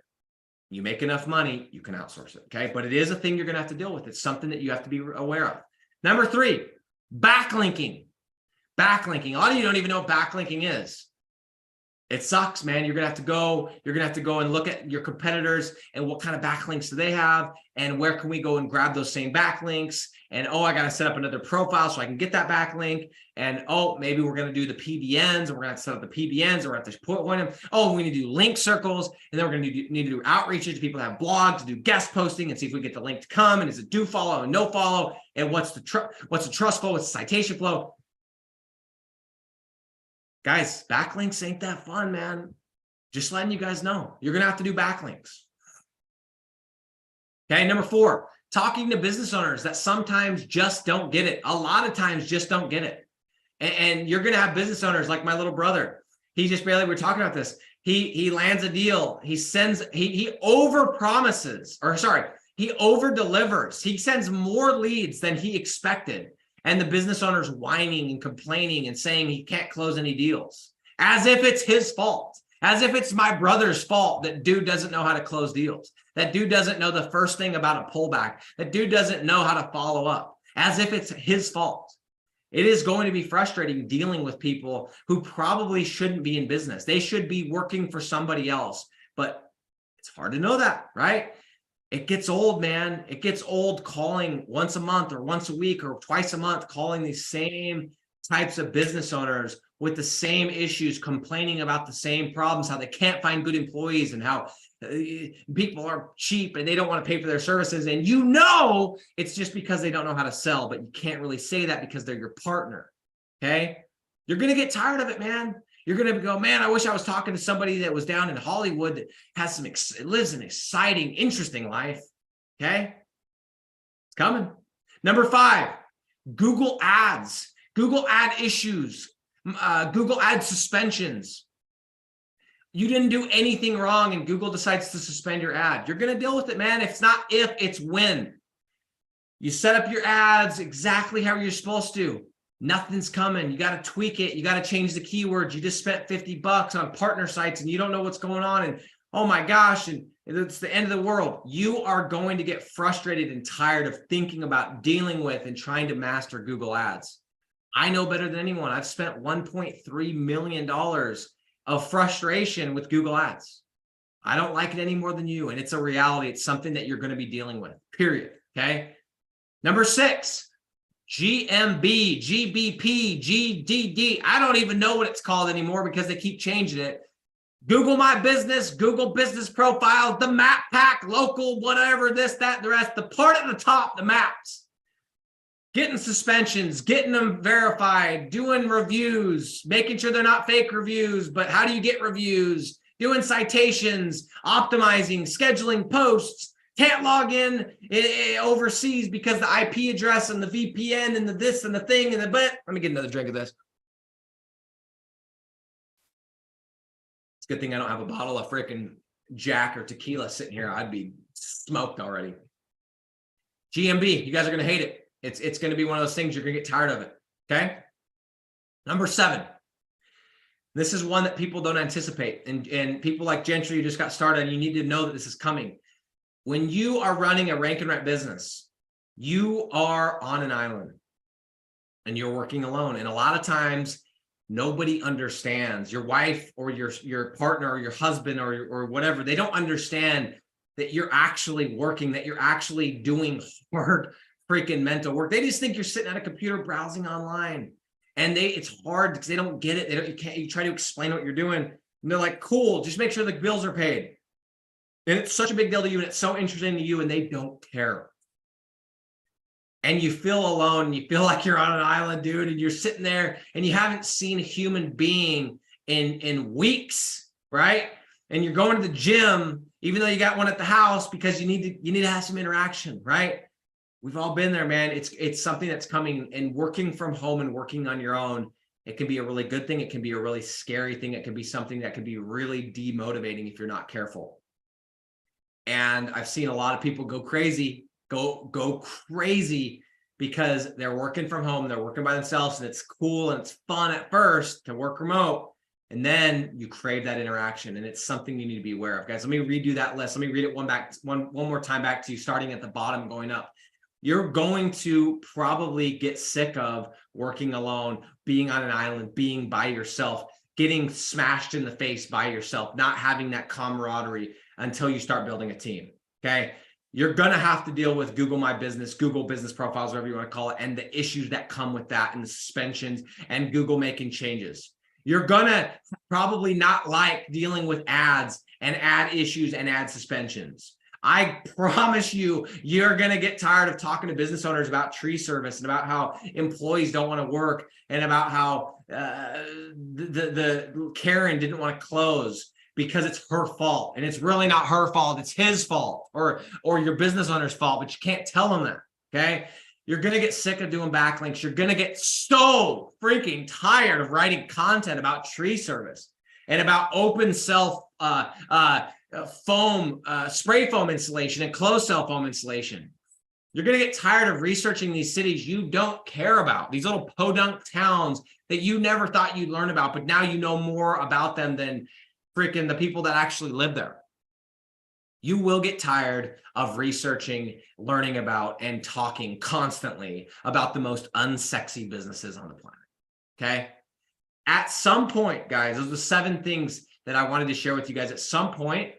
you make enough money, you can outsource it, okay? But it is a thing you're gonna have to deal with. It's something that you have to be aware of. Number 3, backlinking. Backlinking. A lot of you don't even know what backlinking is. It sucks, man. You're gonna have to go and look at your competitors and what kind of backlinks do they have, and where can we go and grab those same backlinks, and oh, I got to set up another profile so I can get that backlink, and oh, maybe we're going to do the PBNs, and we're going to set up the PBNs, or we're going to have to put one in. Oh, we need to do link circles, and then we're going to need to do outreaches to people that have blogs, to do guest posting, and see if we get the link to come, and is it do follow and no follow, and what's the trust flow, what's the citation flow. Guys, backlinks ain't that fun, man. Just letting you guys know, you're going to have to do backlinks. Okay, number 4, talking to business owners that sometimes just don't get it. A lot of times just don't get it. And you're going to have business owners like my little brother. He just barely, we're talking about this. He lands a deal. He over promises, or sorry, he over delivers. He sends more leads than he expected. And the business owner's whining and complaining and saying he can't close any deals, as if it's his fault, as if it's my brother's fault that dude doesn't know how to close deals. That dude doesn't know the first thing about a pullback. That dude doesn't know how to follow up, as if it's his fault. It is going to be frustrating dealing with people who probably shouldn't be in business. They should be working for somebody else, but it's hard to know that, right? It gets old, man. It gets old calling once a month or once a week or twice a month, calling these same types of business owners with the same issues, complaining about the same problems, how they can't find good employees, and how people are cheap and they don't want to pay for their services. And you know, it's just because they don't know how to sell, but you can't really say that because they're your partner. Okay. You're going to get tired of it, man. You're going to go, man, I wish I was talking to somebody that was down in Hollywood that has lives an exciting, interesting life. Okay. It's coming. Number 5, Google ads, Google ad issues, Google ad suspensions. You didn't do anything wrong and Google decides to suspend your ad. You're going to deal with it, man. It's not if, it's when. You set up your ads exactly how you're supposed to. Nothing's coming. You got to tweak it. You got to change the keywords. You just spent $50 on partner sites and you don't know what's going on. And oh my gosh, and it's the end of the world. You are going to get frustrated and tired of thinking about dealing with and trying to master Google ads. I know better than anyone. I've spent $1.3 million of frustration with Google ads. I don't like it any more than you. And it's a reality. It's something that you're going to be dealing with, period. Okay. Number 6, GMB, GBP, GDD. I don't even know what it's called anymore because they keep changing it. Google My Business, Google Business Profile, the map pack, local, whatever, this, that, the rest, the part at the top, the maps. Getting suspensions, getting them verified, doing reviews, making sure they're not fake reviews, but how do you get reviews? Doing citations, optimizing, scheduling posts, can't log in overseas because the IP address and the VPN and the this and the thing and the but. Let me get another drink of this. It's a good thing I don't have a bottle of freaking Jack or tequila sitting here. I'd be smoked already. GMB, you guys are going to hate it. It's going to be one of those things you're going to get tired of it. Okay. Number 7. This is one that people don't anticipate. And people like Gentry who just got started, you need to know that this is coming. When you are running a rank and rent business, you are on an island and you're working alone. And a lot of times Nobody understands. Your wife or your partner or your husband or whatever, they don't understand that you're actually working, that you're actually doing hard freaking mental work. They just think you're sitting at a computer browsing online. And it's hard because they don't get it. You try to explain what you're doing. And they're like, cool, just make sure the bills are paid. And it's such a big deal to you, and it's so interesting to you, and they don't care. And you feel alone. You feel like you're on an island, dude, and you're sitting there and you haven't seen a human being in weeks, right? And you're going to the gym, even though you got one at the house, because you need to have some interaction, right? We've all been there, man. It's something that's coming, and working from home and working on your own. It can be a really good thing. It can be a really scary thing. It can be something that can be really demotivating if you're not careful. And I've seen a lot of people go crazy, go crazy because they're working from home. They're working by themselves, and it's cool and it's fun at first to work remote. And then you crave that interaction, and it's something you need to be aware of, guys. Let me redo that list. Let me read it one more time back to you, starting at the bottom, going up. You're going to probably get sick of working alone, being on an island, being by yourself, getting smashed in the face by yourself, not having that camaraderie until you start building a team, okay? You're going to have to deal with Google My Business, Google Business Profiles, whatever you want to call it, and the issues that come with that, and the suspensions, and Google making changes. You're going to probably not like dealing with ads and ad issues and ad suspensions. I promise you, you're going to get tired of talking to business owners about tree service and about how employees don't want to work, and about how the Karen didn't want to close because it's her fault, and it's really not her fault. It's his fault, or your business owner's fault, but you can't tell them that. Okay. You're going to get sick of doing backlinks. You're going to get so freaking tired of writing content about tree service and about open self foam, spray foam installation and closed cell foam installation. You're going to get tired of researching these cities you don't care about, these little podunk towns that you never thought you'd learn about, but now you know more about them than freaking the people that actually live there. You will get tired of researching, learning about, and talking constantly about the most unsexy businesses on the planet. Okay. At some point, guys, those are the 7 things that I wanted to share with you guys. At some point,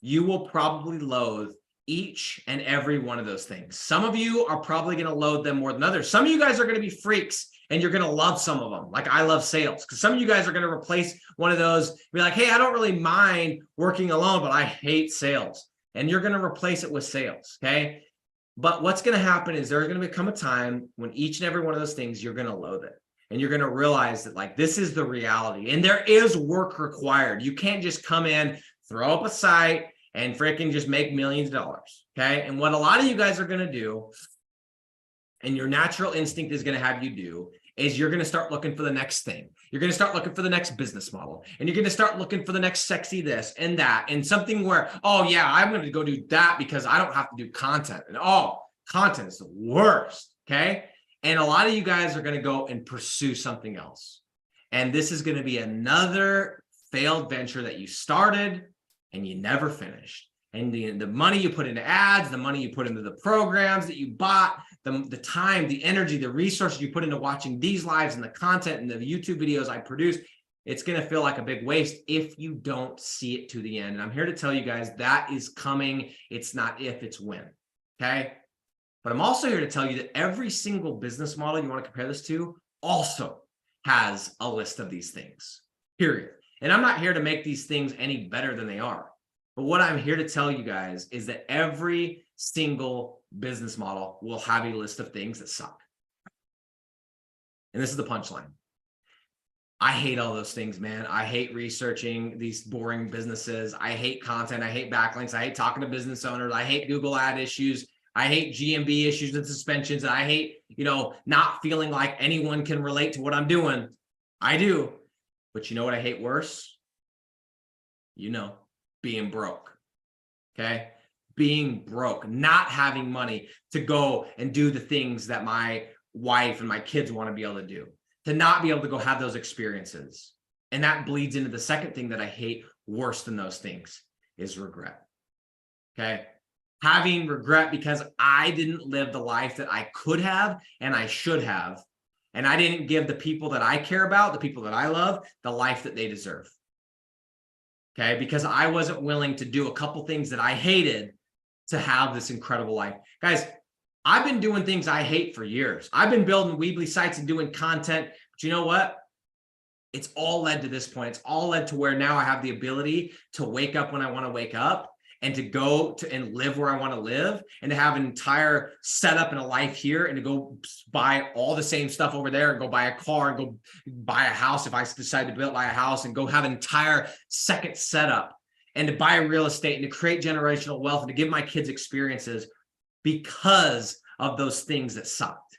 you will probably loathe each and every one of those things. Some of you are probably going to loathe them more than others. Some of you guys are going to be freaks, and you're going to love some of them. Like I love sales, because some of you guys are going to replace one of those, be like, hey, I don't really mind working alone, but I hate sales. And you're going to replace it with sales. Okay. But what's going to happen is there's going to become a time when each and every one of those things, you're going to loathe it. And you're going to realize that, like, this is the reality, and there is work required. You can't just come in, throw up a site, and freaking just make millions of dollars. Okay. And what a lot of you guys are going to do, and your natural instinct is going to have you do, is you're going to start looking for the next thing. You're going to start looking for the next business model, and you're going to start looking for the next sexy this and that, and something where, oh yeah, I'm going to go do that because I don't have to do content. And content is the worst. Okay. And a lot of you guys are going to go and pursue something else. And this is going to be another failed venture that you started and you never finished. And the money you put into ads, the money you put into the programs that you bought, the time, the energy, the resources you put into watching these lives and the content and the YouTube videos I produce, it's going to feel like a big waste if you don't see it to the end. And I'm here to tell you guys that is coming. It's not if, it's when. Okay. But I'm also here to tell you that every single business model you want to compare this to also has a list of these things, period. And I'm not here to make these things any better than they are. But what I'm here to tell you guys is that every single business model will have a list of things that suck. And this is the punchline. I hate all those things, man. I hate researching these boring businesses. I hate content. I hate backlinks. I hate talking to business owners. I hate Google ad issues. I hate GMB issues and suspensions. And I hate, not feeling like anyone can relate to what I'm doing. I do. But you know what I hate worse? Being broke. Okay. Being broke, not having money to go and do the things that my wife and my kids want to be able to do, to not be able to go have those experiences. And that bleeds into the second thing that I hate worse than those things is regret. Okay. Having regret because I didn't live the life that I could have and I should have. And I didn't give the people that I care about, the people that I love, the life that they deserve. Okay, because I wasn't willing to do a couple things that I hated to have this incredible life. Guys, I've been doing things I hate for years. I've been building Weebly sites and doing content, but you know what? It's all led to this point. It's all led to where now I have the ability to wake up when I want to wake up and to go to and live where I want to live and to have an entire setup and a life here and to go buy all the same stuff over there and go buy a car and go buy a house if I decide to buy a house and go have an entire second setup and to buy real estate and to create generational wealth and to give my kids experiences because of those things that sucked.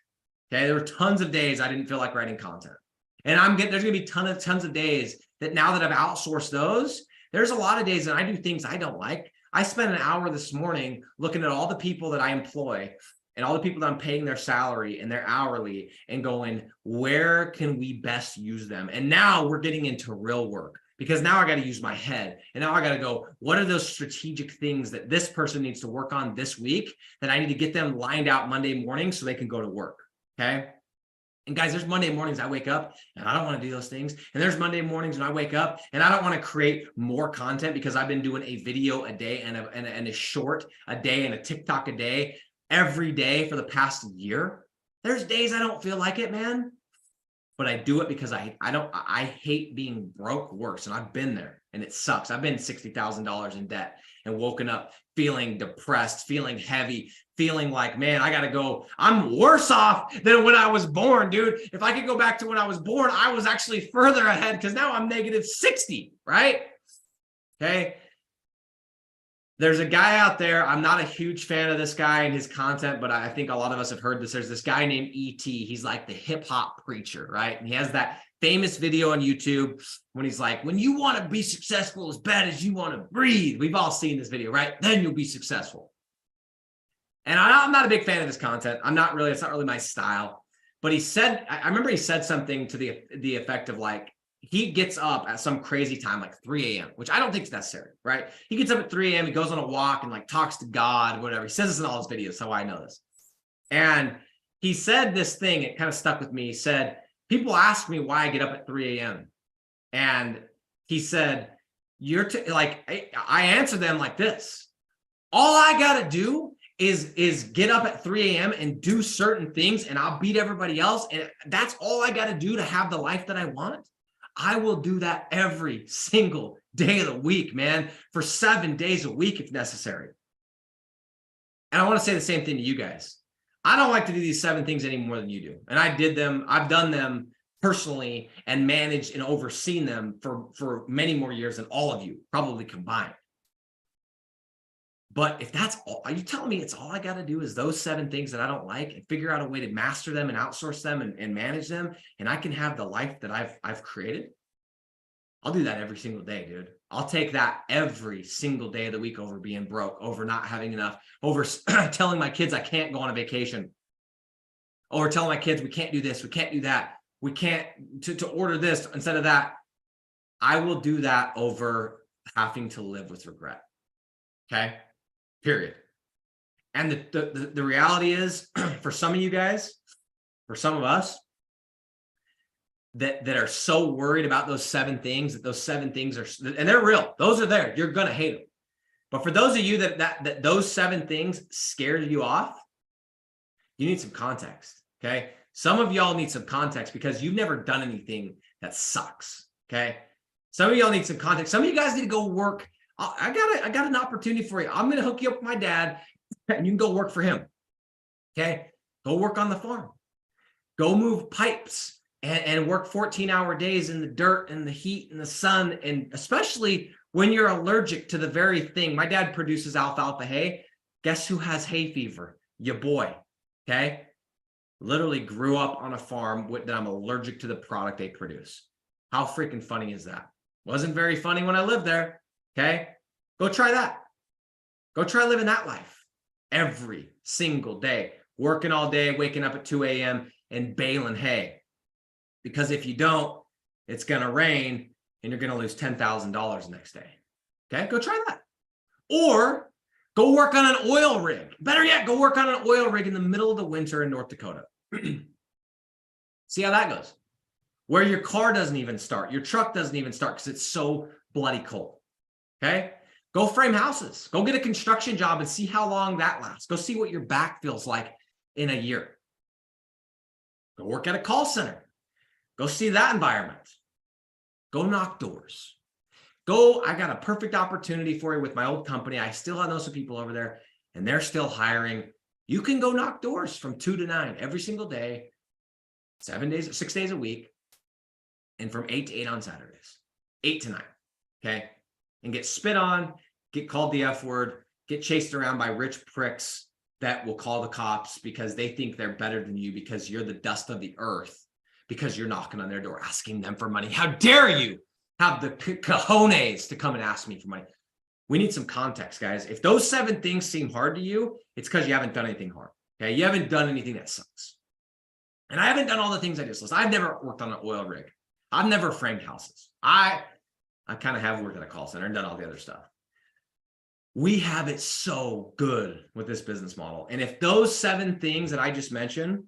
Okay, there were tons of days I didn't feel like writing content. And there's going to be tons of days that now that I've outsourced those, there's a lot of days that I do things I don't like. I spent an hour this morning looking at all the people that I employ and all the people that I'm paying their salary and their hourly and going, where can we best use them? And now we're getting into real work because now I got to use my head. And now I got to go, what are those strategic things that this person needs to work on this week that I need to get them lined out Monday morning so they can go to work? Okay. And guys, there's Monday mornings I wake up and I don't want to do those things. And there's Monday mornings when I wake up and I don't want to create more content because I've been doing a video a day and a short a day and a TikTok a day every day for the past year. There's days I don't feel like it, man. But I do it because I hate being broke worse. And I've been there and it sucks. I've been $60,000 in debt and woken up feeling depressed, feeling heavy, feeling like, man, I got to go. I'm worse off than when I was born, dude. If I could go back to when I was born, I was actually further ahead because now I'm negative 60, right? Okay. There's a guy out there. I'm not a huge fan of this guy and his content, but I think a lot of us have heard this. There's this guy named E.T. He's like the hip hop preacher, right? And he has that famous video on YouTube when he's like, when you want to be successful as bad as you want to breathe. We've all seen this video, right? Then you'll be successful. And I'm not a big fan of his content. It's not really my style. But I remember he said something to the effect of like, he gets up at some crazy time, like 3 a.m., which I don't think is necessary, right? He gets up at 3 a.m., he goes on a walk and like talks to God, whatever. He says this in all his videos, so I know this. And he said this thing, it kind of stuck with me. He said, people ask me why I get up at 3 a.m. And he said, I answer them like this. All I got to do is get up at 3 a.m. and do certain things and I'll beat everybody else. And that's all I got to do to have the life that I want. I will do that every single day of the week, man, for 7 days a week if necessary. And I want to say the same thing to you guys. I don't like to do these 7 things any more than you do. And I did them. I've done them personally and managed and overseen them for many more years than all of you probably combined. But if that's all, are you telling me it's all I got to do is those 7 things that I don't like and figure out a way to master them and outsource them and manage them, and I can have the life that I've created? I'll do that every single day, dude. I'll take that every single day of the week over being broke, over not having enough, over telling my kids I can't go on a vacation, or telling my kids we can't do this, we can't do that, we can't to order this instead of that. I will do that over having to live with regret. Okay. Period. And the reality is, for some of you guys, for some of us that are so worried about those 7 things, that those 7 things are, and they're real. Those are there. You're going to hate them. But for those of you that those 7 things scared you off, you need some context. Okay. Some of y'all need some context because you've never done anything that sucks. Okay. Some of y'all need some context. Some of you guys need to go work. I got an opportunity for you. I'm going to hook you up with my dad and you can go work for him. Okay. Go work on the farm. Go move pipes and work 14-hour days in the dirt and the heat and the sun. And especially when you're allergic to the very thing. My dad produces alfalfa hay. Guess who has hay fever? Your boy. Okay. Literally grew up on a farm that I'm allergic to the product they produce. How freaking funny is that? Wasn't very funny when I lived there. Okay, go try that. Go try living that life every single day, working all day, waking up at 2 a.m. and baling hay. Because if you don't, it's going to rain and you're going to lose $10,000 the next day. Okay, go try that. Or go work on an oil rig. Better yet, go work on an oil rig in the middle of the winter in North Dakota. See how that goes. Where your car doesn't even start, your truck doesn't even start because it's so bloody cold. Okay. Go frame houses. Go get a construction job and see how long that lasts. Go see what your back feels like in a year. Go work at a call center. Go see that environment. Go knock doors. I got a perfect opportunity for you with my old company. I still know some people over there and they're still hiring. You can go knock doors from 2 to 9 every single day, 6 days a week, and from 8 to 8 on Saturdays, 8 to 9. Okay. And get spit on, get called the F word, get chased around by rich pricks that will call the cops because they think they're better than you because you're the dust of the earth, because you're knocking on their door, asking them for money. How dare you have the cojones to come and ask me for money? We need some context, guys. If those 7 things seem hard to you, it's because you haven't done anything hard. Okay. You haven't done anything that sucks. And I haven't done all the things I just listed. I've never worked on an oil rig. I've never framed houses. I kind of have worked at a call center and done all the other stuff. We have it so good with this business model. And if those 7 things that I just mentioned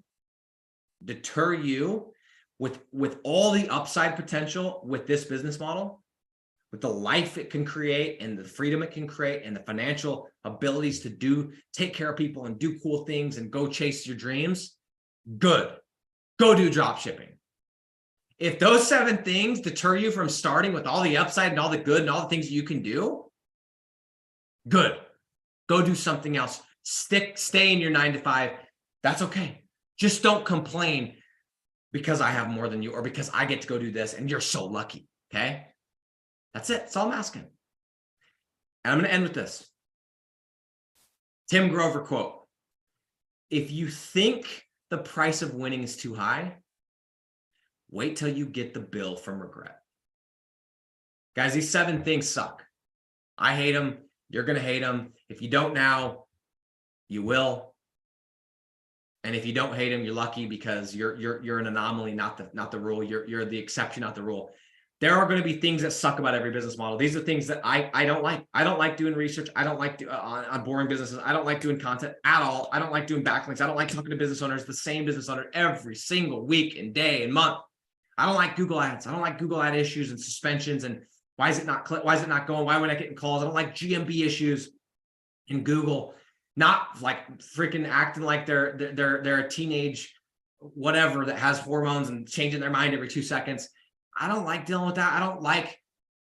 deter you with all the upside potential with this business model, with the life it can create and the freedom it can create and the financial abilities to take care of people and do cool things and go chase your dreams, good. Go do drop shipping. If those 7 things deter you from starting with all the upside and all the good and all the things you can do, good. Go do something else. Stay in your 9 to 5. That's okay. Just don't complain because I have more than you or because I get to go do this and you're so lucky. Okay. That's it. That's all I'm asking. And I'm going to end with this. Tim Grover quote: if you think the price of winning is too high, wait till you get the bill from regret. Guys, these 7 things suck. I hate them. You're going to hate them. If you don't now, you will. And if you don't hate them, you're lucky because you're an anomaly, not the rule. You're the exception, not the rule. There are going to be things that suck about every business model. These are things that I don't like. I don't like doing research. I don't like on boring businesses. I don't like doing content at all. I don't like doing backlinks. I don't like talking to business owners, the same business owner every single week and day and month. I don't like Google ads. I don't like Google ad issues and suspensions and why is it not going? Why am I not getting calls? I don't like GMB issues in Google, not like freaking acting like they're a teenage whatever that has hormones and changing their mind every 2 seconds. I don't like dealing with that. I don't like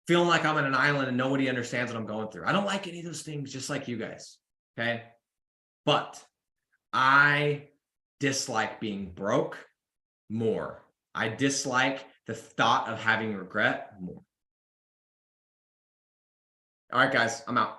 feeling like I'm on an island and nobody understands what I'm going through. I don't like any of those things, just like you guys. Okay. But I dislike being broke more. I dislike the thought of having regret more. All right, guys, I'm out.